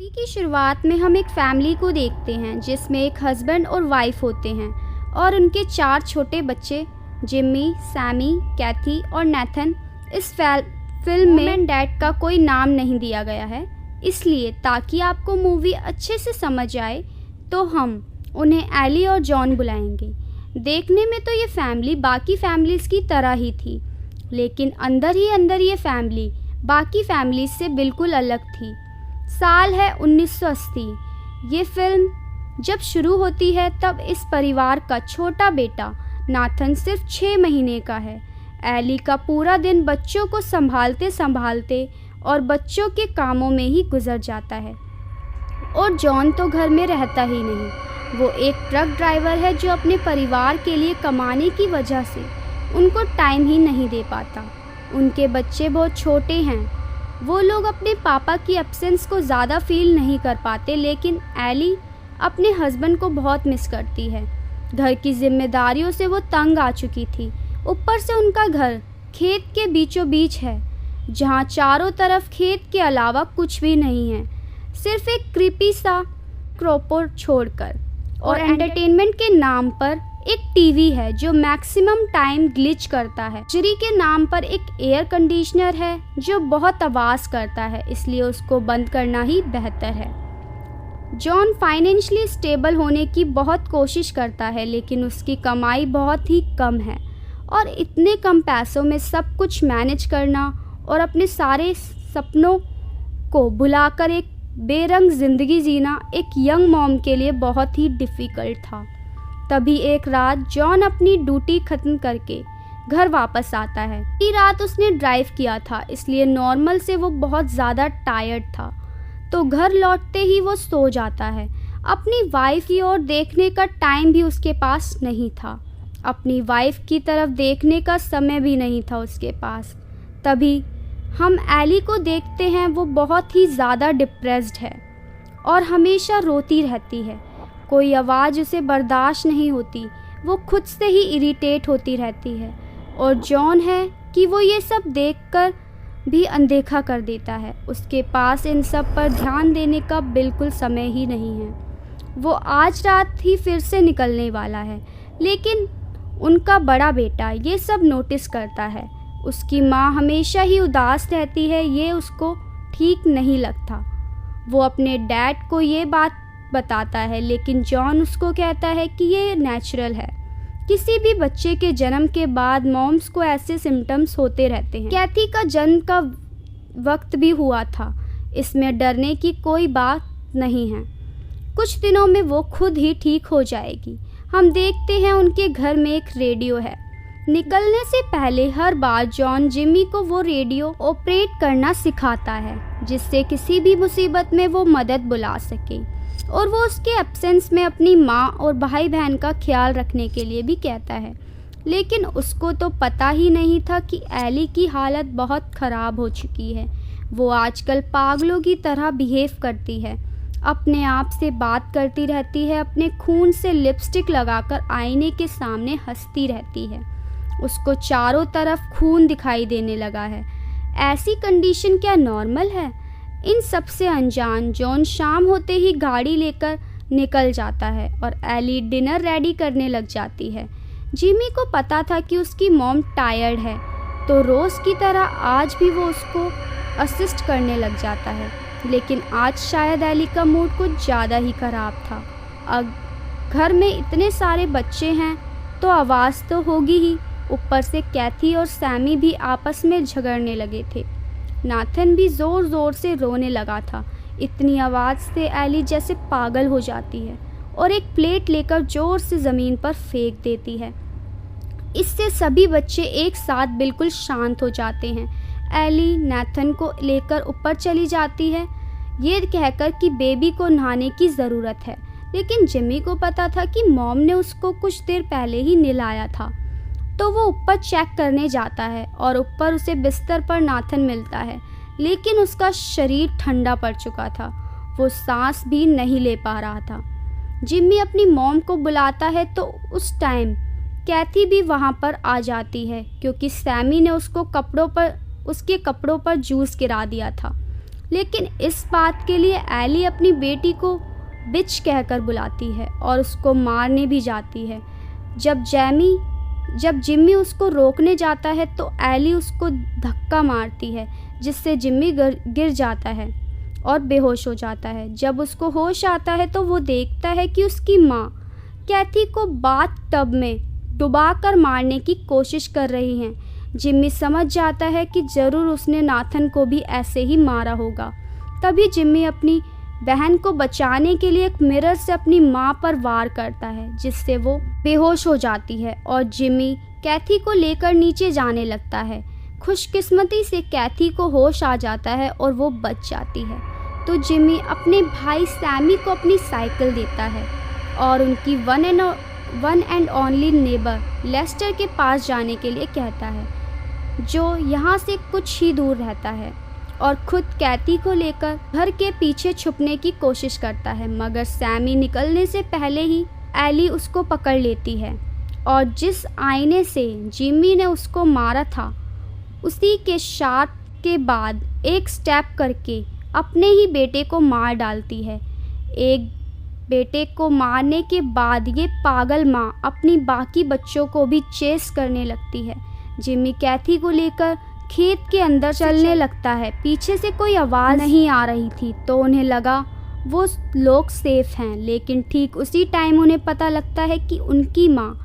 Movie की शुरुआत में हम एक फैमिली को देखते हैं जिसमें एक हस्बैंड और वाइफ होते हैं और उनके 4 छोटे बच्चे जिम्मी, सैमी, कैथी और नेथन। इस फिल्म में डैड का कोई नाम नहीं दिया गया है, इसलिए ताकि आपको मूवी अच्छे से समझ आए तो हम उन्हें एली और जॉन बुलाएंगे। देखने में तो ये फैमिली बाकी फैमिलीज़ की तरह ही थी, लेकिन अंदर ही अंदर ये फैमिली बाकी फैमिलीज़ से बिल्कुल अलग थी। साल है 1980। ये फिल्म जब शुरू होती है तब इस परिवार का छोटा बेटा नाथन सिर्फ 6 महीने का है। एली का पूरा दिन बच्चों को संभालते संभालते और बच्चों के कामों में ही गुजर जाता है और जॉन तो घर में रहता ही नहीं। वो एक ट्रक ड्राइवर है जो अपने परिवार के लिए कमाने की वजह से उनको टाइम ही नहीं दे पाता। उनके बच्चे बहुत छोटे हैं, वो लोग अपने पापा की एब्सेंस को ज़्यादा फील नहीं कर पाते, लेकिन एली अपने हस्बैंड को बहुत मिस करती है। घर की जिम्मेदारियों से वो तंग आ चुकी थी। ऊपर से उनका घर खेत के बीचों बीच है, जहाँ चारों तरफ खेत के अलावा कुछ भी नहीं है, सिर्फ एक क्रीपी सा क्रोपर छोड़कर। और एंटरटेनमेंट के नाम पर एक टीवी है जो मैक्सिमम टाइम ग्लिच करता है। बिजली के नाम पर एक एयर कंडीशनर है जो बहुत आवाज़ करता है, इसलिए उसको बंद करना ही बेहतर है। जॉन फाइनेंशियली स्टेबल होने की बहुत कोशिश करता है, लेकिन उसकी कमाई बहुत ही कम है और इतने कम पैसों में सब कुछ मैनेज करना और अपने सारे सपनों को भुलाकर एक बेरंग ज़िंदगी जीना एक यंग मॉम के लिए बहुत ही डिफ़िकल्ट था। तभी एक रात जॉन अपनी ड्यूटी ख़त्म करके घर वापस आता है। ये रात उसने ड्राइव किया था, इसलिए नॉर्मल से वो बहुत ज़्यादा टायर्ड था, तो घर लौटते ही वो सो जाता है। अपनी वाइफ की ओर देखने का टाइम भी उसके पास नहीं था, अपनी वाइफ की तरफ देखने का समय भी नहीं था उसके पास। तभी हम एली को देखते हैं। वो बहुत ही ज़्यादा डिप्रेस्ड है और हमेशा रोती रहती है। कोई आवाज़ उसे बर्दाश्त नहीं होती, वो खुद से ही इरिटेट होती रहती है। और जॉन है कि वो ये सब देखकर भी अनदेखा कर देता है। उसके पास इन सब पर ध्यान देने का बिल्कुल समय ही नहीं है। वो आज रात ही फिर से निकलने वाला है, लेकिन उनका बड़ा बेटा ये सब नोटिस करता है। उसकी माँ हमेशा ही उदास रहती है, ये उसको ठीक नहीं लगता। वो अपने डैड को ये बात बताता है, लेकिन जॉन उसको कहता है कि ये नेचुरल है। किसी भी बच्चे के जन्म के बाद मॉम्स को ऐसे सिम्टम्स होते रहते हैं। कैथी का जन्म का वक्त भी हुआ था, इसमें डरने की कोई बात नहीं है। कुछ दिनों में वो खुद ही ठीक हो जाएगी। हम देखते हैं उनके घर में एक रेडियो है। निकलने से पहले हर बार जॉन जिम्मी को वो रेडियो ऑपरेट करना सिखाता है, जिससे किसी भी मुसीबत में वो मदद बुला सके, और वो उसके एब्सेंस में अपनी माँ और भाई बहन का ख्याल रखने के लिए भी कहता है। लेकिन उसको तो पता ही नहीं था कि एली की हालत बहुत ख़राब हो चुकी है। वो आजकल पागलों की तरह बिहेव करती है, अपने आप से बात करती रहती है, अपने खून से लिपस्टिक लगाकर आईने के सामने हंसती रहती है। उसको चारों तरफ खून दिखाई देने लगा है। ऐसी कंडीशन क्या नॉर्मल है? इन सब से अनजान जॉन शाम होते ही गाड़ी लेकर निकल जाता है और एली डिनर रेडी करने लग जाती है। जिमी को पता था कि उसकी मॉम टायर्ड है, तो रोज़ की तरह आज भी वो उसको असिस्ट करने लग जाता है, लेकिन आज शायद एली का मूड कुछ ज़्यादा ही ख़राब था। अब घर में इतने सारे बच्चे हैं तो आवाज़ तो होगी ही। ऊपर से कैथी और सैमी भी आपस में झगड़ने लगे थे। नाथन भी ज़ोर ज़ोर से रोने लगा था। इतनी आवाज़ से एली जैसे पागल हो जाती है और एक प्लेट लेकर ज़ोर से ज़मीन पर फेंक देती है। इससे सभी बच्चे एक साथ बिल्कुल शांत हो जाते हैं। एली नाथन को लेकर ऊपर चली जाती है, ये कहकर कि बेबी को नहाने की ज़रूरत है, लेकिन जिमी को पता था कि मॉम ने उसको कुछ देर पहले ही नहलाया था, तो वो ऊपर चेक करने जाता है और ऊपर उसे बिस्तर पर नाथन मिलता है, लेकिन उसका शरीर ठंडा पड़ चुका था। वो सांस भी नहीं ले पा रहा था। जिम्मी अपनी मॉम को बुलाता है तो उस टाइम कैथी भी वहाँ पर आ जाती है, क्योंकि सैमी ने उसके कपड़ों पर जूस गिरा दिया था। लेकिन इस बात के लिए एली अपनी बेटी को बिच कहकर बुलाती है और उसको मारने भी जाती है। जब जिम्मी उसको रोकने जाता है तो एली उसको धक्का मारती है, जिससे जिम्मी गिर जाता है और बेहोश हो जाता है। जब उसको होश आता है तो वो देखता है कि उसकी माँ कैथी को बाथ टब में डुबाकर मारने की कोशिश कर रही हैं। जिम्मी समझ जाता है कि ज़रूर उसने नाथन को भी ऐसे ही मारा होगा। तभी जिम्मी अपनी बहन को बचाने के लिए एक मिरर से अपनी माँ पर वार करता है, जिससे वो बेहोश हो जाती है और जिम्मी कैथी को लेकर नीचे जाने लगता है। खुशकिस्मती से कैथी को होश आ जाता है और वो बच जाती है। तो जिम्मी अपने भाई सैमी को अपनी साइकिल देता है और उनकी one and only neighbour Lester के पास जाने के लिए कहता है, जो यहाँ से कुछ ही दूर रहता है, और खुद कैथी को लेकर घर के पीछे छुपने की कोशिश करता है। मगर सैमी निकलने से पहले ही एली उसको पकड़ लेती है और जिस आईने से जिम्मी ने उसको मारा था, उसी के शॉट के बाद एक स्टेप करके अपने ही बेटे को मार डालती है। एक बेटे को मारने के बाद ये पागल माँ अपनी बाकी बच्चों को भी चेस करने लगती है। जिम्मी कैथी को लेकर खेत के अंदर चलने लगता है। पीछे से कोई आवाज़ नहीं आ रही थी तो उन्हें लगा वो लोग सेफ हैं, लेकिन ठीक उसी टाइम उन्हें पता लगता है कि उनकी माँ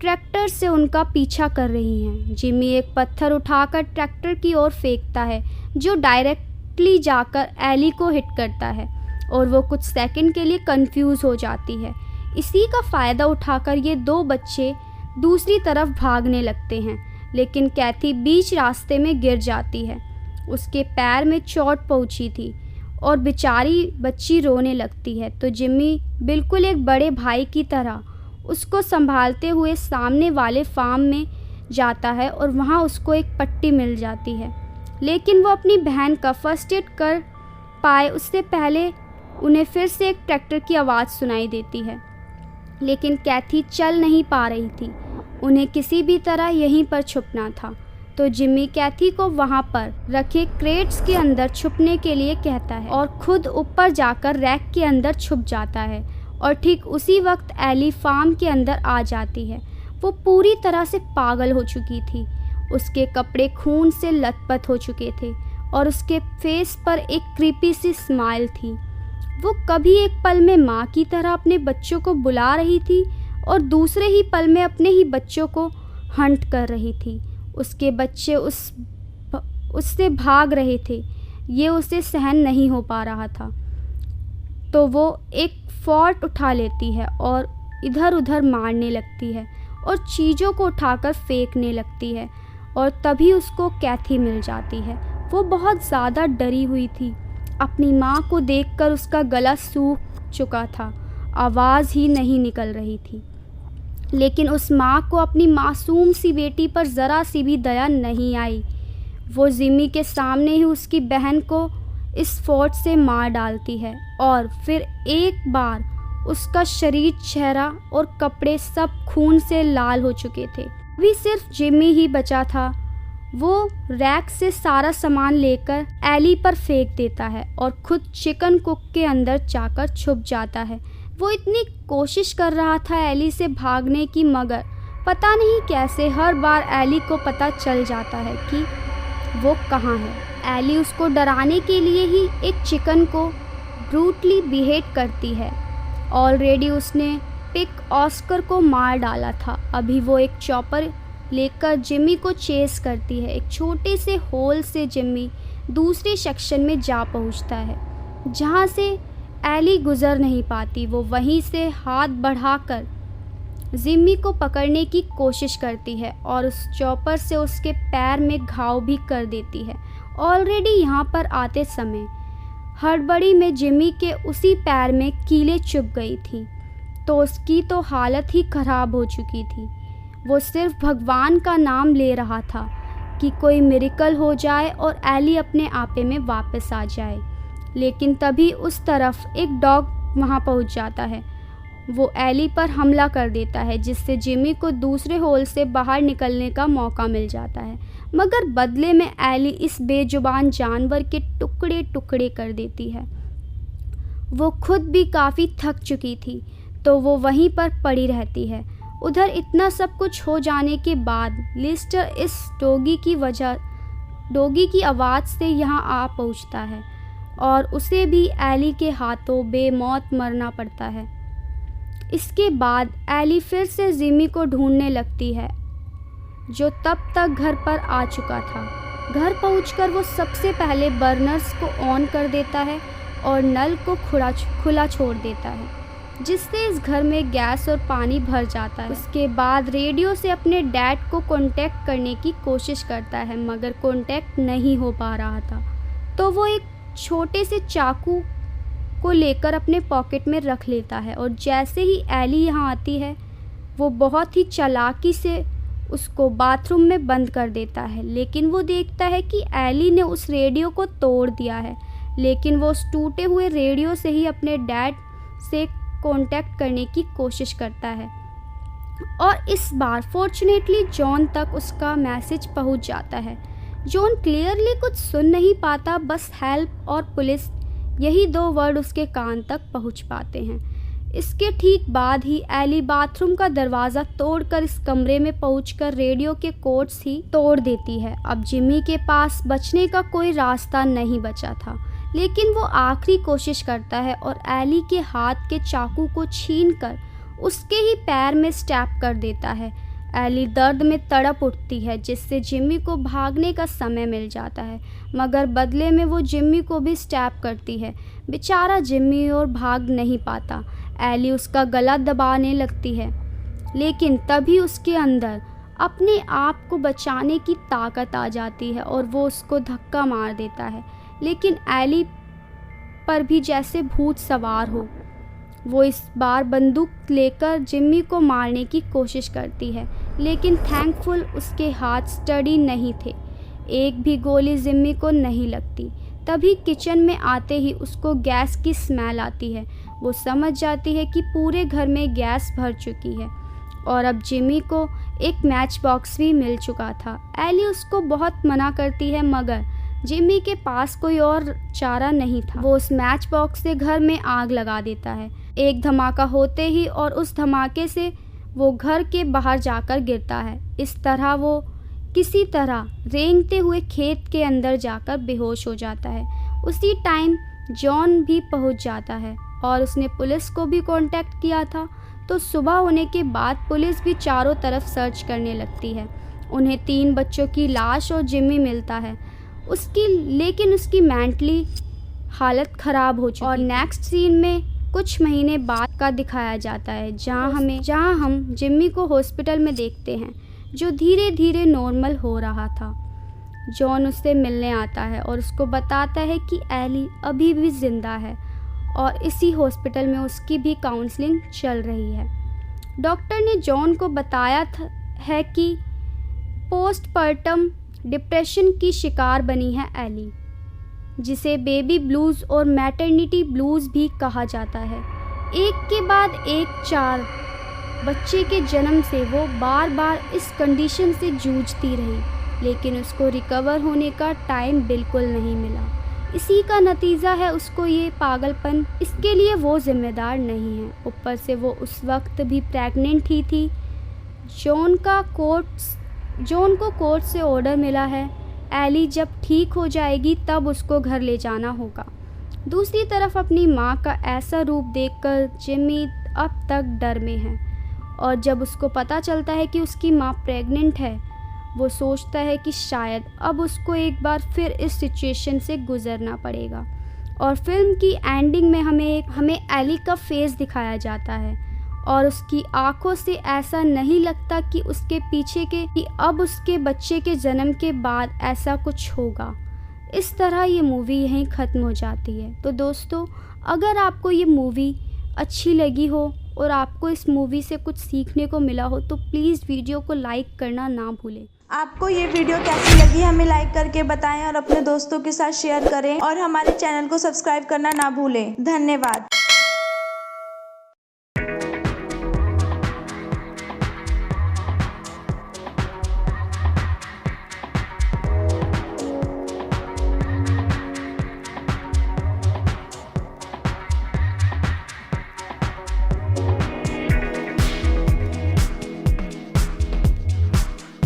ट्रैक्टर से उनका पीछा कर रही हैं। जिम्मी एक पत्थर उठाकर ट्रैक्टर की ओर फेंकता है, जो डायरेक्टली जाकर एली को हिट करता है और वो कुछ सेकंड के लिए कंफ्यूज हो जाती है। इसी का फ़ायदा उठाकर ये दो बच्चे दूसरी तरफ भागने लगते हैं, लेकिन कैथी बीच रास्ते में गिर जाती है। उसके पैर में चोट पहुंची थी और बेचारी बच्ची रोने लगती है। तो जिम्मी बिल्कुल एक बड़े भाई की तरह उसको संभालते हुए सामने वाले फार्म में जाता है और वहां उसको एक पट्टी मिल जाती है। लेकिन वो अपनी बहन का फर्स्ट एड कर पाए उससे पहले उन्हें फिर से एक ट्रैक्टर की आवाज़ सुनाई देती है। लेकिन कैथी चल नहीं पा रही थी, उन्हें किसी भी तरह यहीं पर छुपना था। तो जिम्मी कैथी को वहां पर रखे क्रेट्स के अंदर छुपने के लिए कहता है और खुद ऊपर जाकर रैक के अंदर छुप जाता है। और ठीक उसी वक्त एली फार्म के अंदर आ जाती है। वो पूरी तरह से पागल हो चुकी थी, उसके कपड़े खून से लथपथ हो चुके थे और उसके फेस पर एक क्रीपी सी स्माइल थी। वो कभी एक पल में माँ की तरह अपने बच्चों को बुला रही थी और दूसरे ही पल में अपने ही बच्चों को हंट कर रही थी। उसके बच्चे उससे भाग रहे थे, ये उसे सहन नहीं हो पा रहा था। तो वो एक फॉर्ट उठा लेती है और इधर उधर मारने लगती है और चीज़ों को उठाकर फेंकने लगती है। और तभी उसको कैथी मिल जाती है। वो बहुत ज़्यादा डरी हुई थी। अपनी माँ को देखकर उसका गला सूख चुका था, आवाज़ ही नहीं निकल रही थी। लेकिन उस माँ को अपनी मासूम सी बेटी पर ज़रा सी भी दया नहीं आई। वो जिम्मी के सामने ही उसकी बहन को इस फोर्ट से मार डालती है और फिर एक बार उसका शरीर, चेहरा और कपड़े सब खून से लाल हो चुके थे। अभी सिर्फ जिम्मी ही बचा था। वो रैक से सारा सामान लेकर एली पर फेंक देता है और खुद चिकन कुक के अंदर जाकर छुप जाता है। वो इतनी कोशिश कर रहा था एली से भागने की, मगर पता नहीं कैसे हर बार एली को पता चल जाता है कि वो कहाँ है। एली उसको डराने के लिए ही एक चिकन को ब्रूटली बिहेव करती है। ऑलरेडी उसने पिक ऑस्कर को मार डाला था। अभी वो एक चॉपर लेकर जिम्मी को चेस करती है। एक छोटे से होल से जिम्मी दूसरे सेक्शन में जा पहुंचता है, जहां से एली गुजर नहीं पाती। वो वहीं से हाथ बढ़ाकर जिम्मी को पकड़ने की कोशिश करती है और उस चॉपर से उसके पैर में घाव भी कर देती है। ऑलरेडी यहाँ पर आते समय हड़बड़ी में जिम्मी के उसी पैर में कीलें चुभ गई थी, तो उसकी तो हालत ही खराब हो चुकी थी। वो सिर्फ भगवान का नाम ले रहा था कि कोई मिरेकल हो जाए और एली अपने आपे में वापस आ जाए। लेकिन तभी उस तरफ एक डॉग वहाँ पहुँच जाता है। वो एली पर हमला कर देता है, जिससे जिम्मी को दूसरे होल से बाहर निकलने का मौका मिल जाता है। मगर बदले में एली इस बेजुबान जानवर के टुकड़े टुकड़े कर देती है। वो खुद भी काफ़ी थक चुकी थी तो वो वहीं पर पड़ी रहती है। उधर इतना सब कुछ हो जाने के बाद लिस्टर इस डॉगी की आवाज़ से यहाँ आ पहुँचता है और उसे भी एली के हाथों बेमौत मरना पड़ता है। इसके बाद एली फिर से जिमी को ढूंढने लगती है जो तब तक घर पर आ चुका था। घर पहुंचकर वो सबसे पहले बर्नर्स को ऑन कर देता है और नल को खुला छोड़ देता है, जिससे इस घर में गैस और पानी भर जाता है। उसके बाद रेडियो से अपने डैड को कांटेक्ट करने की कोशिश करता है मगर कांटेक्ट नहीं हो पा रहा था। तो वो एक छोटे से चाकू को लेकर अपने पॉकेट में रख लेता है और जैसे ही एली यहाँ आती है वो बहुत ही चालाकी से उसको बाथरूम में बंद कर देता है। लेकिन वो देखता है कि एली ने उस रेडियो को तोड़ दिया है, लेकिन वो उस टूटे हुए रेडियो से ही अपने डैड से कांटेक्ट करने की कोशिश करता है और इस बार फॉर्चुनेटली जॉन तक उसका मैसेज पहुंच जाता है। जॉन क्लियरली कुछ सुन नहीं पाता, बस हेल्प और पुलिस यही 2 वर्ड उसके कान तक पहुंच पाते हैं। इसके ठीक बाद ही एली बाथरूम का दरवाज़ा तोड़कर इस कमरे में पहुंचकर रेडियो के कॉर्ड्स ही तोड़ देती है। अब जिमी के पास बचने का कोई रास्ता नहीं बचा था, लेकिन वो आखिरी कोशिश करता है और एली के हाथ के चाकू को छीनकर उसके ही पैर में स्टैब कर देता है। एली दर्द में तड़प उठती है, जिससे जिमी को भागने का समय मिल जाता है, मगर बदले में वो जिमी को भी स्टैब करती है। बेचारा जिमी और भाग नहीं पाता। एली उसका गला दबाने लगती है, लेकिन तभी उसके अंदर अपने आप को बचाने की ताकत आ जाती है और वो उसको धक्का मार देता है। लेकिन एली पर भी जैसे भूत सवार हो, वो इस बार बंदूक लेकर जिमी को मारने की कोशिश करती है, लेकिन थैंकफुल उसके हाथ स्टडी नहीं थे। एक भी गोली जिमी को नहीं लगती। तभी किचन में आते ही उसको गैस की स्मेल आती है। वो समझ जाती है कि पूरे घर में गैस भर चुकी है और अब जिमी को एक मैच बॉक्स भी मिल चुका था। एली उसको बहुत मना करती है, मगर जिमी के पास कोई और चारा नहीं था। वो उस मैच बॉक्स से घर में आग लगा देता है। एक धमाका होते ही और उस धमाके से वो घर के बाहर जाकर गिरता है। इस तरह वो किसी तरह रेंगते हुए खेत के अंदर जाकर बेहोश हो जाता है। उसी टाइम जॉन भी पहुंच जाता है और उसने पुलिस को भी कांटेक्ट किया था। तो सुबह होने के बाद पुलिस भी चारों तरफ सर्च करने लगती है। उन्हें 3 बच्चों की लाश और जिमी मिलता है लेकिन उसकी मेंटली हालत ख़राब हो चुकी है। और नेक्स्ट सीन में कुछ महीने बाद का दिखाया जाता है, जहां हम जिमी को हॉस्पिटल में देखते हैं, जो धीरे धीरे नॉर्मल हो रहा था। जॉन उससे मिलने आता है और उसको बताता है कि एली अभी भी ज़िंदा है और इसी हॉस्पिटल में उसकी भी काउंसलिंग चल रही है। डॉक्टर ने जॉन को बताया है कि पोस्टपार्टम डिप्रेशन की शिकार बनी है एली, जिसे बेबी ब्लूज़ और मैटरनिटी ब्लूज़ भी कहा जाता है। एक के बाद एक 4 बच्चे के जन्म से वो बार बार इस कंडीशन से जूझती रही, लेकिन उसको रिकवर होने का टाइम बिल्कुल नहीं मिला। इसी का नतीजा है उसको ये पागलपन। इसके लिए वो जिम्मेदार नहीं है। ऊपर से वो उस वक्त भी प्रेग्नेंट ही थी। जॉन को कोर्ट से ऑर्डर मिला है, एली जब ठीक हो जाएगी तब उसको घर ले जाना होगा। दूसरी तरफ अपनी माँ का ऐसा रूप देखकर जिमी अब तक डर में है और जब उसको पता चलता है कि उसकी माँ प्रेग्नेंट है, वो सोचता है कि शायद अब उसको एक बार फिर इस सिचुएशन से गुजरना पड़ेगा। और फिल्म की एंडिंग में हमें एली का फेस दिखाया जाता है और उसकी आंखों से ऐसा नहीं लगता कि उसके पीछे कि अब उसके बच्चे के जन्म के बाद ऐसा कुछ होगा। इस तरह ये मूवी यहीं ख़त्म हो जाती है। तो दोस्तों, अगर आपको ये मूवी अच्छी लगी हो और आपको इस मूवी से कुछ सीखने को मिला हो तो प्लीज़ वीडियो को लाइक करना ना भूलें। आपको ये वीडियो कैसी लगी हमें लाइक करके बताएं और अपने दोस्तों के साथ शेयर करें और हमारे चैनल को सब्सक्राइब करना ना भूलें। धन्यवाद।